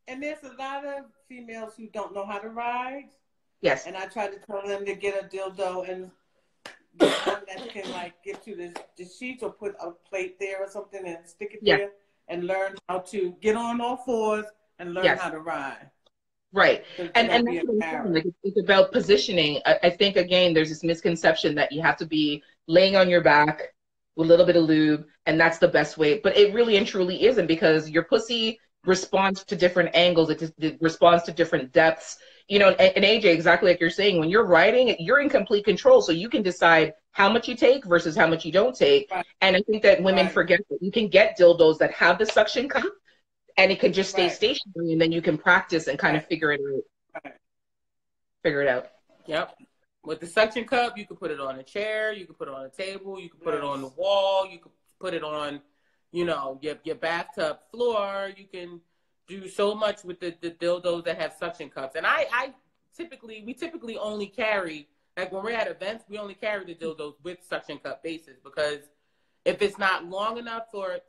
And there's a lot of females who don't know how to ride. Yes. And I try to tell them to get a dildo and get one that can like get to the sheets or put a plate there or something and stick it there and learn how to get on all fours and learn how to ride. Right. And that's what I'm saying. Like, it's about positioning. I think, again, there's this misconception that you have to be laying on your back with a little bit of lube, and that's the best way. But it really and truly isn't, because your pussy responds to different angles. It responds to different depths. You know, and AJ, exactly like you're saying, when you're riding, you're in complete control. So you can decide how much you take versus how much you don't take. Right. And I think that women forget that you can get dildos that have the suction cup, and it can just stay stationary, and then you can practice and kind of figure it out. Figure it out. Yep. With the suction cup, you can put it on a chair, you can put it on a table, you can put it on the wall, you can put it on, you know, your bathtub floor. You can do so much with the dildos that have suction cups. And we typically only carry, like when we're at events, we only carry the dildos with suction cup bases, because if it's not long enough for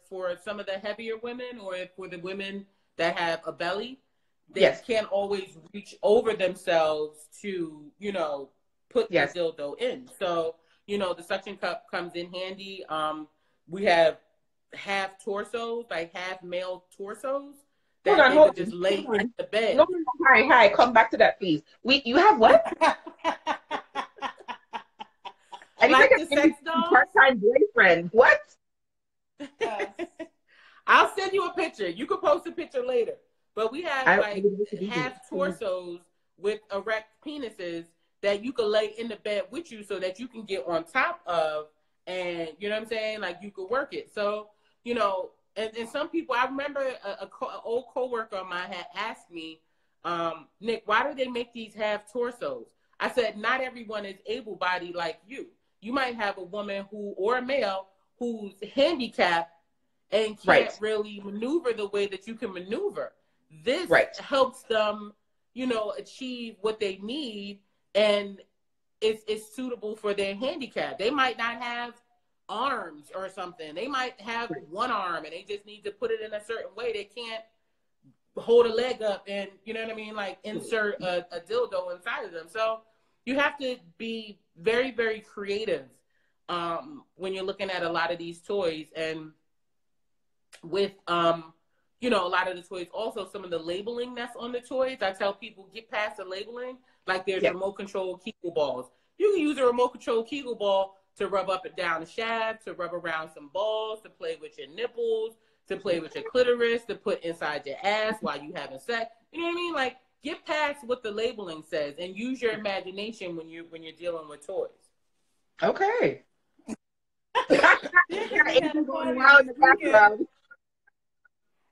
some of the heavier women, or for the women that have a belly, they can't always reach over themselves to, you know, put the dildo in. So, you know, the suction cup comes in handy. We have half torsos, like half male torsos, that they would just lay in the bed. No, hi, come back to that, please. You have what? I like the sex dolls? Part-time boyfriend. What? I'll send you a picture. You can post a picture later. But we have half torsos with erect penises that you can lay in the bed with you, so that you can get on top of, and you know what I'm saying? Like, you could work it. So, you know, and some people, I remember an old coworker of mine had asked me, Nick, why do they make these half torsos? I said, not everyone is able-bodied like you. You might have a woman or a male who's handicapped and can't really maneuver the way that you can maneuver. This helps them, you know, achieve what they need, and it's suitable for their handicap. They might not have arms or something. They might have one arm and they just need to put it in a certain way. They can't hold a leg up and, you know what I mean, like insert a dildo inside of them. So you have to be very, very creative when you're looking at a lot of these toys. And with, you know, a lot of the toys, also some of the labeling that's on the toys, I tell people, get past the labeling. Like, there's remote control Kegel balls. You can use a remote control Kegel ball to rub up and down the shaft, to rub around some balls, to play with your nipples, to play with your clitoris, to put inside your ass while you having sex. You know what I mean? Like, get past what the labeling says and use your imagination when you're dealing with toys. Okay.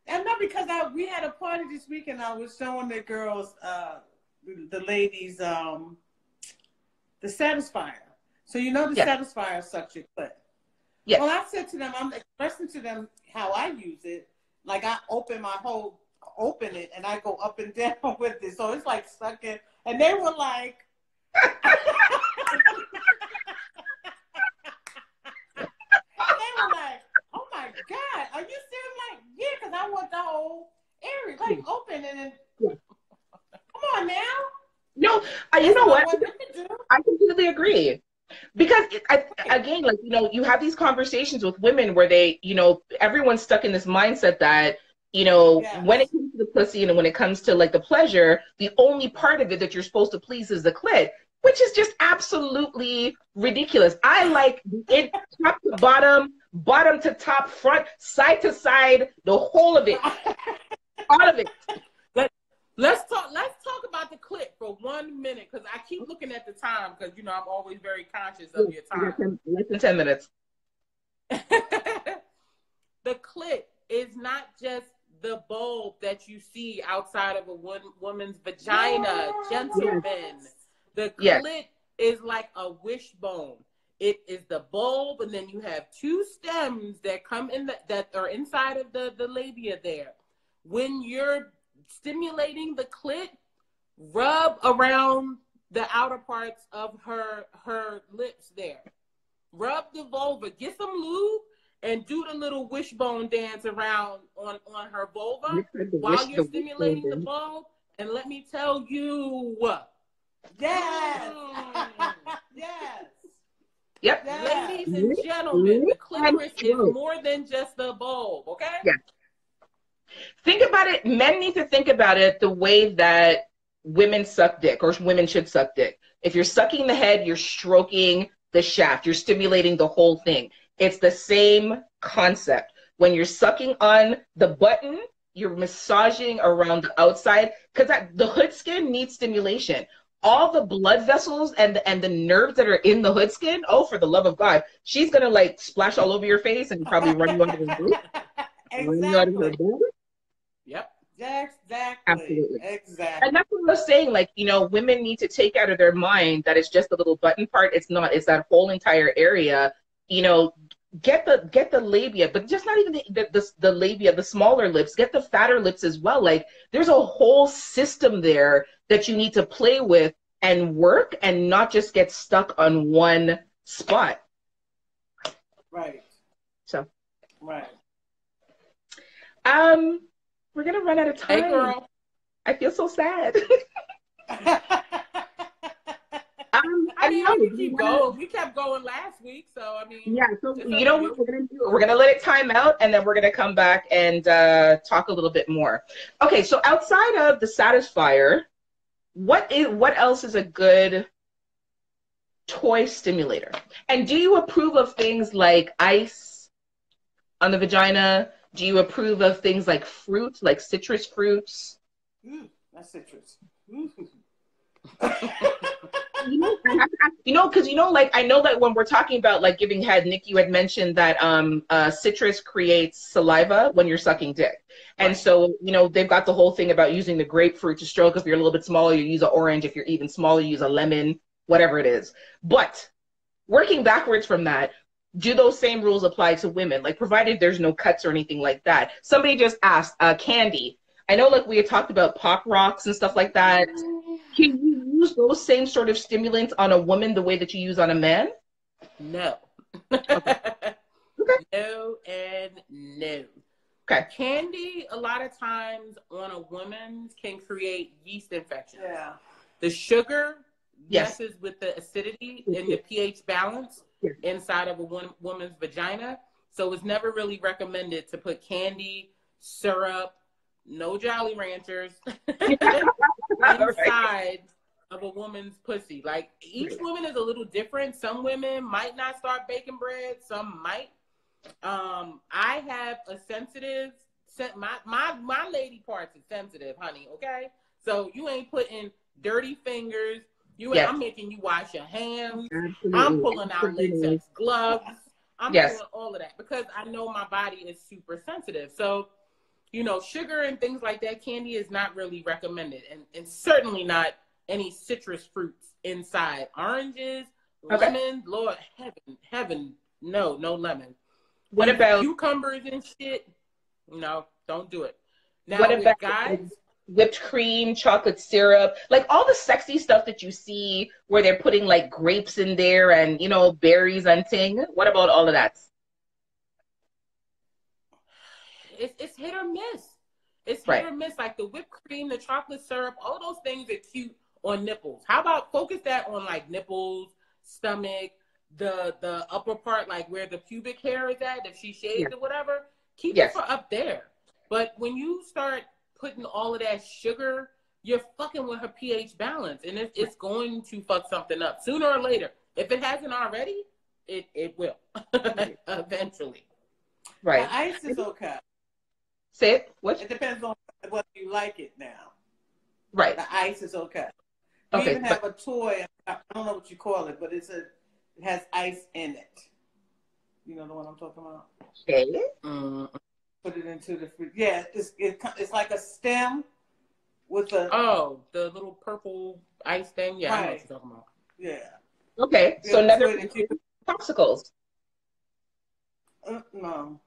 And not because we had a party this week, and I was showing the girls, the ladies, the Satisfier. So you know the Satisfier sucks your clit. Yes. Well, I said to them, I'm expressing to them how I use it. Like, I open it, and I go up and down with it. So it's like sucking. And they were like, oh my God, are you serious? Like, yeah, because I want the whole area, like, open, and then, come on now. No, you know what? I completely agree. Because, again, like, you know, you have these conversations with women where they, you know, everyone's stuck in this mindset that You know, when Yes. it comes to the pussy and when it comes to like the pleasure, the only part of it that you're supposed to please is the clit, which is just absolutely ridiculous. I like it top to bottom, bottom to top, front, side to side, the whole of it, all of it. Let's talk about the clip for 1 minute, because I keep looking at the time, because you know I'm always very conscious of your time. Less than 10 minutes. The clit is not just the bulb that you see outside of a woman's vagina, gentlemen. Yes. The Yes. clit is like a wishbone. It is the bulb, and then you have two stems that come in that are inside of the labia there. When you're stimulating the clit, rub around the outer parts of her lips there. Rub the vulva, get some lube, and do the little wishbone dance around on her vulva while you're stimulating the bulb. And let me tell you, Yes. Yes. Yep. Yes. Ladies and gentlemen, the clitoris is more than just the bulb, okay? Yeah. Think about it. Men need to think about it the way that women suck dick, or women should suck dick. If you're sucking the head, you're stroking the shaft. You're stimulating the whole thing. It's the same concept. When you're sucking on the button, you're massaging around the outside, because the hood skin needs stimulation. All the blood vessels and the nerves that are in the hood skin, oh, for the love of God, she's going to like splash all over your face and probably run you out of the room. Exactly. Yep. Exactly. Absolutely. Exactly. And that's what I was saying. Like, you know, women need to take out of their mind that it's just the little button part. It's not. It's that whole entire area. You know, get the labia, but just not even the labia, the smaller lips. Get the fatter lips as well. Like, there's a whole system there that you need to play with and work, and not just get stuck on one spot. Right. So. Right. We're gonna run out of time. Hey, girl. I feel so sad. I mean, I can keep going. We kept going last week, so I mean. Yeah. So you know what we're gonna do? We're gonna let it time out, and then we're gonna come back and talk a little bit more. Okay. So outside of the Satisfier, what else is a good toy stimulator? And do you approve of things like ice on the vagina? Do you approve of things like fruit, like citrus fruits? That's citrus. Because like I know that when we're talking about like giving head, Nick, you had mentioned that citrus creates saliva when you're sucking dick, and so they've got the whole thing about using the grapefruit to stroke. If you're a little bit smaller, you use an orange. If you're even smaller, you use a lemon, whatever it is. But working backwards from that, do those same rules apply to women? Like, provided there's no cuts or anything like that. Somebody just asked, candy. I know, like, we had talked about pop rocks and stuff like that. Can you use those same sort of stimulants on a woman the way that you use on a man? No. Okay. No and no. Okay. Candy, a lot of times on a woman, can create yeast infections. Yeah. The sugar messes with the acidity and the pH balance inside of a woman's vagina. So it's never really recommended to put candy, syrup, no Jolly Ranchers inside of a woman's pussy. Like, each woman is a little different. Some women might not start baking bread. Some might. I have a sensitive, my lady parts is sensitive, honey. Okay. So you ain't putting dirty fingers. I'm making you wash your hands. Absolutely. I'm pulling out latex gloves. I'm doing all of that because I know my body is super sensitive. So, sugar and things like that, candy is not really recommended, and certainly not any citrus fruits inside. Oranges, lemons, Lord heaven, no lemon. What about cucumbers and shit? No, don't do it. Now, what about guys? Whipped cream, chocolate syrup, like all the sexy stuff that you see where they're putting like grapes in there and berries and thing. What about all of that? It's hit or miss. It's hit or miss. Like the whipped cream, the chocolate syrup, all those things are cute on nipples. How about focus that on like nipples, stomach, the upper part, like where the pubic hair is at, if she shaved or whatever. Keep it for up there. But when you start putting all of that sugar, you're fucking with her pH balance, and it's going to fuck something up sooner or later. If it hasn't already, it will eventually. Right. The ice is okay. Say it. What? It depends on whether you like it now. Right. The ice is okay. We Okay, even have a toy. I don't know what you call it, but it has ice in it. You know the one I'm talking about? Okay. Put it into the fridge. Yeah, it's like a stem with a... Oh, the little purple ice thing? Yeah, right. I know what you're talking about. Yeah. Okay, so another popsicles. No.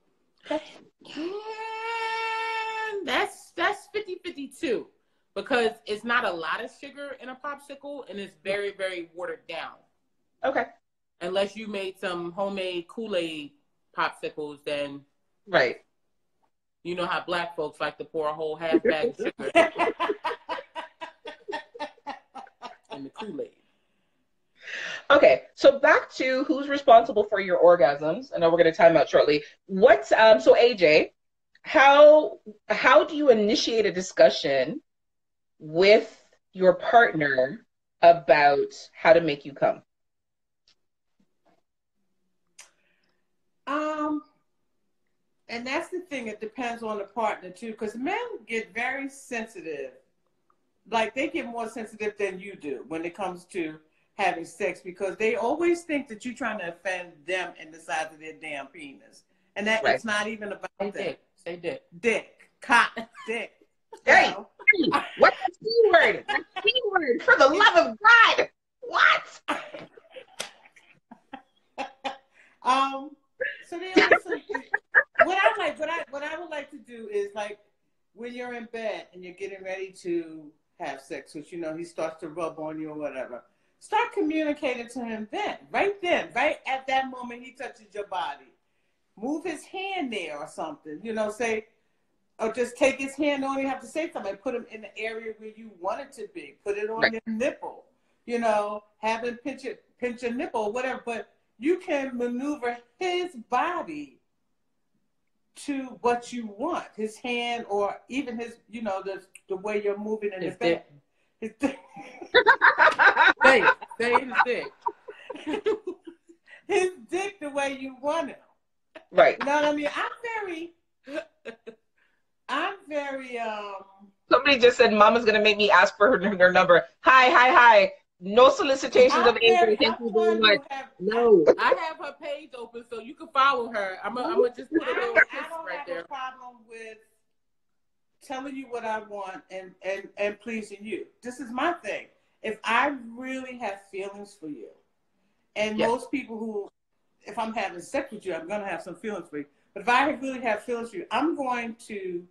That's 50-50 too, because it's not a lot of sugar in a popsicle, and it's very, very watered down. Okay. Unless you made some homemade Kool-Aid popsicles, then right. You know how black folks like to pour a whole half bag of sugar in the Kool-Aid. Okay, so back to who's responsible for your orgasms. I know we're going to time out shortly. So AJ, how do you initiate a discussion with your partner about how to make you come? And that's the thing. It depends on the partner too, because men get very sensitive. Like they get more sensitive than you do when it comes to having sex, because they always think that you're trying to offend them in the size of their damn penis, and that it's not even about that. Say dick. Dick, cock, dick. Hey, what's the C word? The C word, for the love of God! What? So they also, what I would like to do is, like, when you're in bed and you're getting ready to have sex, which he starts to rub on you or whatever, start communicating to him right at that moment he touches your body. Move his hand there or something, say, or just take his hand. Don't even have to say something. Put him in the area where you want it to be. Put it on your nipple, have him pinch your nipple, whatever. But you can maneuver his body to what you want, his hand, or even his, the way you're moving in his bed. His dick. Say his dick. His dick the way you want him. Right. You know what I mean? I'm very Somebody just said Mama's gonna make me ask for her number. Hi. No solicitations of Avery. Thank you very much. No. I have her page open so you can follow her. I'm gonna just put a little kiss right there. I don't have a problem with telling you what I want and pleasing you. This is my thing. If I really have feelings for you, and most people who, if I'm having sex with you, I'm gonna have some feelings for you. But if I really have feelings for you, I'm going to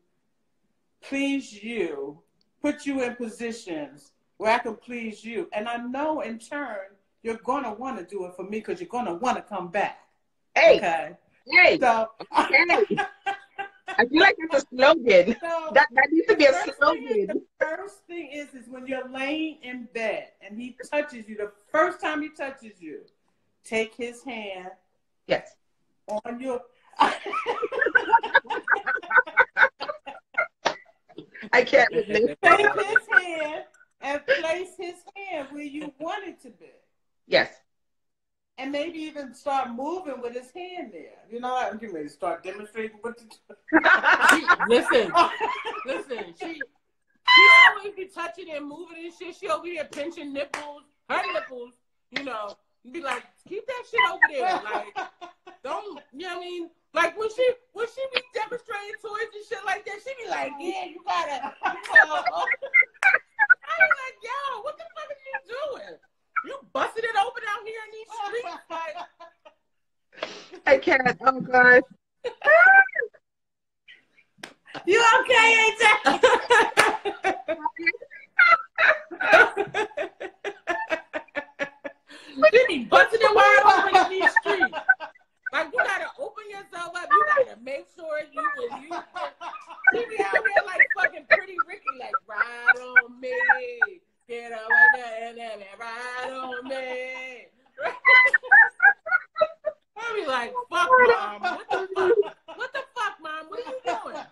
please you, put you in positions where I can please you. And I know in turn, you're going to want to do it for me because you're going to want to come back. Hey. Okay. Hey. So, hey. I feel like it's a slogan. So that needs to be a slogan. The first thing is when you're laying in bed and he touches you, the first time he touches you, take his hand. Yes. On your... I can't admit. Take his hand and place his hand where you want it to be. Yes. And maybe even start moving with his hand there. I'm getting ready to start demonstrating what to do. Listen. She always be touching and moving and shit. She over here pinching her nipples, and be like, keep that shit over there. Like, don't, you know what I mean? Like when she be demonstrating toys and shit like that, she be like, yeah, you gotta. I be like, yo, what the fuck are you doing? You busting it open out here in these streets? Like, I can't. Oh God. You okay, AJ? She be busting it wide open in these streets. Like, you gotta open yourself up. You gotta make sure you. She be out here like fucking Pretty Ricky, like, ride on me. Get over there and then ride on me. I be like, fuck, Mom. What the fuck, Mom? What are you doing?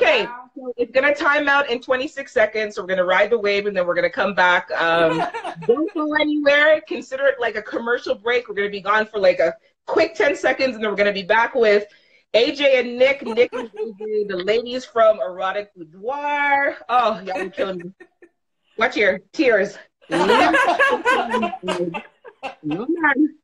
Okay, Wow. so it's gonna time out in 26 seconds. So we're gonna ride the wave, and then we're gonna come back. Don't go anywhere. Consider it like a commercial break. We're gonna be gone for like a quick 10 seconds, and then we're gonna be back with AJ and Nick. Nick and AJ, the ladies from Erotic Boudoir. Oh, y'all are killing me. Watch your tears. No, man.